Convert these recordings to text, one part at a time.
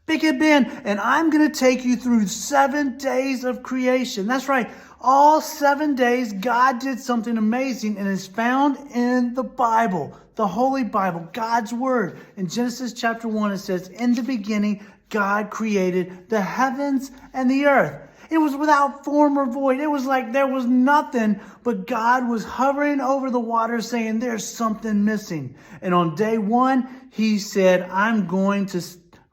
Big Kid Ben, and I'm going to take you through 7 days of creation. That's right. All 7 days, God did something amazing, and it's found in the Bible, the Holy Bible, God's Word. In Genesis chapter 1, it says, in the beginning, God created the heavens and the earth. It was without form or void. It was like there was nothing, but God was hovering over the water saying, there's something missing. And on day 1, he said, I'm going to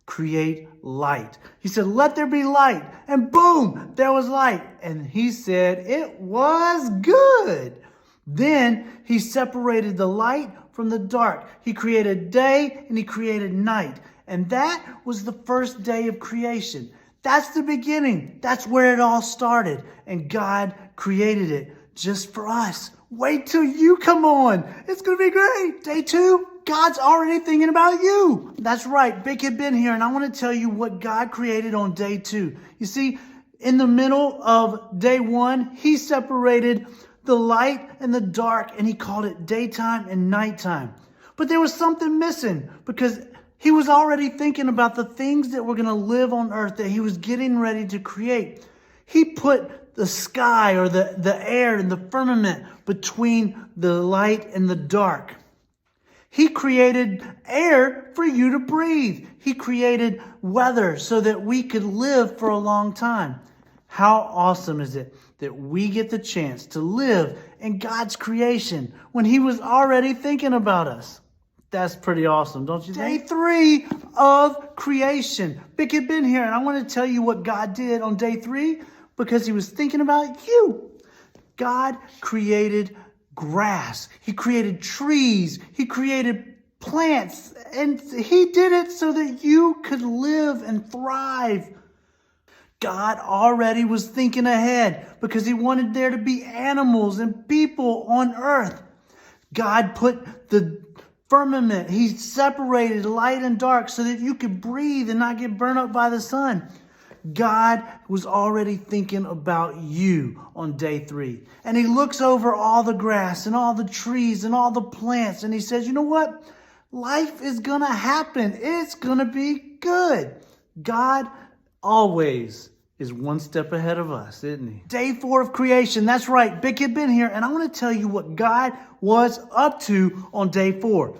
create light. He said, let there be light. And boom, there was light. And he said, it was good. Then he separated the light from the dark. He created day and he created night. And that was the first day of creation. That's the beginning. That's where it all started. And God created it just for us. Wait till you come on. It's going to be great. Day 2, God's already thinking about you. That's right. Big Kid Ben here. And I want to tell you what God created on day 2. You see, in the middle of day 1, he separated the light and the dark, and he called it daytime and nighttime. But there was something missing because he was already thinking about the things that were going to live on earth that he was getting ready to create. He put the sky or the air and the firmament between the light and the dark. He created air for you to breathe. He created weather so that we could live for a long time. How awesome is it that we get the chance to live in God's creation when he was already thinking about us? That's pretty awesome, don't you think? Day 3 of creation. Big Kid Ben here, and I want to tell you what God did on day 3 because he was thinking about you. God created grass. He created trees. He created plants. And he did it so that you could live and thrive. God already was thinking ahead because he wanted there to be animals and people on earth. God put the firmament. He separated light and dark so that you could breathe and not get burned up by the sun. God was already thinking about you on day 3. And he looks over all the grass and all the trees and all the plants. And he says, you know what? Life is going to happen. It's going to be good. God always is one step ahead of us, isn't he? Day 4 of creation. That's right. Big Kid Ben here. And I want to tell you what God was up to on day 4.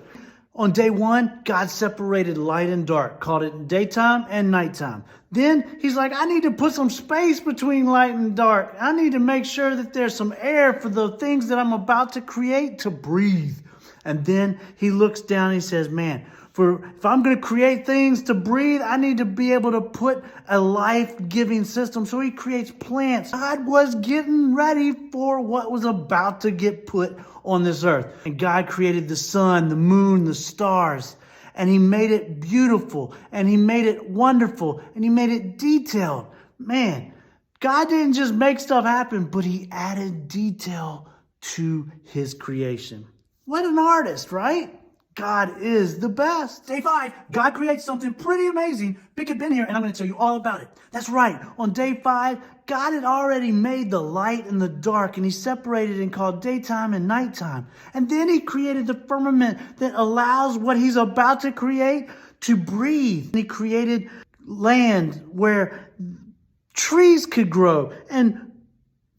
On day 1, God separated light and dark, called it daytime and nighttime. Then he's like, I need to put some space between light and dark. I need to make sure that there's some air for the things that I'm about to create to breathe. And then he looks down and he says, man, if I'm going to create things to breathe, I need to be able to put a life-giving system. So he creates plants. God was getting ready for what was about to get put on this earth. And God created the sun, the moon, the stars. And he made it beautiful. And he made it wonderful. And he made it detailed. Man, God didn't just make stuff happen, but he added detail to his creation. What an artist, right? God is the best. Day 5, God creates something pretty amazing. Big Kid Ben here, and I'm going to tell you all about it. That's right. On day 5, God had already made the light and the dark, and he separated and called daytime and nighttime. And then he created the firmament that allows what he's about to create to breathe. And he created land where trees could grow and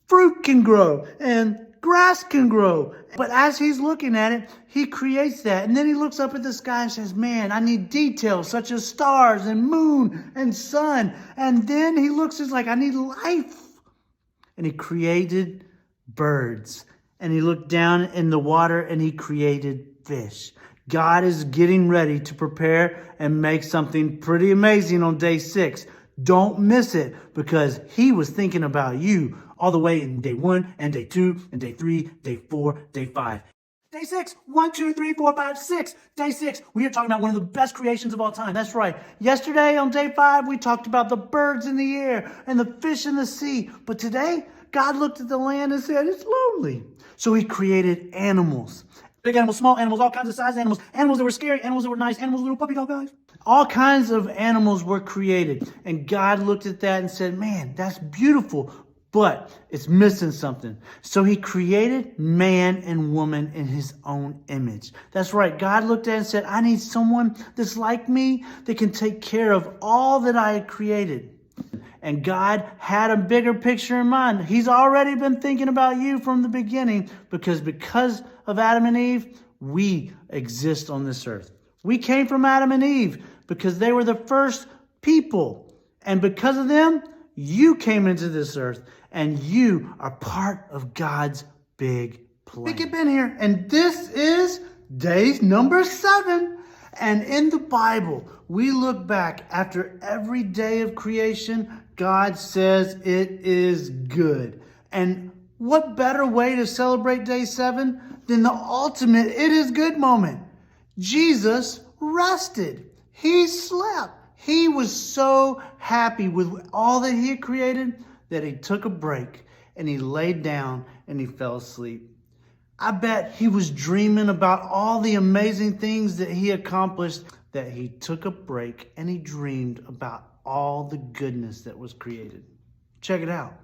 fruit can grow and grass can grow. But as he's looking at it, he creates that. And then he looks up at the sky and says, man, I need details such as stars and moon and sun. And then he looks and is like, I need life. And he created birds. And he looked down in the water and he created fish. God is getting ready to prepare and make something pretty amazing on day 6. Don't miss it because he was thinking about you all the way in day 1 and day 2 and day 3, day 4, day 5. Day 6, 1, 2, 3, 4, 5, 6. Day 6, we are talking about one of the best creations of all time. That's right. Yesterday on day 5, we talked about the birds in the air and the fish in the sea. But today, God looked at the land and said, it's lonely. So he created animals. Big animals, small animals, all kinds of size animals. Animals that were scary, animals that were nice, animals, little puppy dog guys. All kinds of animals were created. And God looked at that and said, man, that's beautiful. but it's missing something. So he created man and woman in his own image. That's right. God looked at it and said, I need someone that's like me that can take care of all that I had created. And God had a bigger picture in mind. He's already been thinking about you from the beginning because of Adam and Eve, we exist on this earth. We came from Adam and Eve because they were the first people. And because of them, you came into this earth and you are part of God's big plan. Big Kidben here, and this is day number 7. And in the Bible, we look back after every day of creation, God says it is good. And what better way to celebrate day 7 than the ultimate it is good moment? Jesus rested. He slept. He was so happy with all that he had created that he took a break and he laid down and he fell asleep. I bet he was dreaming about all the amazing things that he accomplished, that he took a break and he dreamed about all the goodness that was created. Check it out.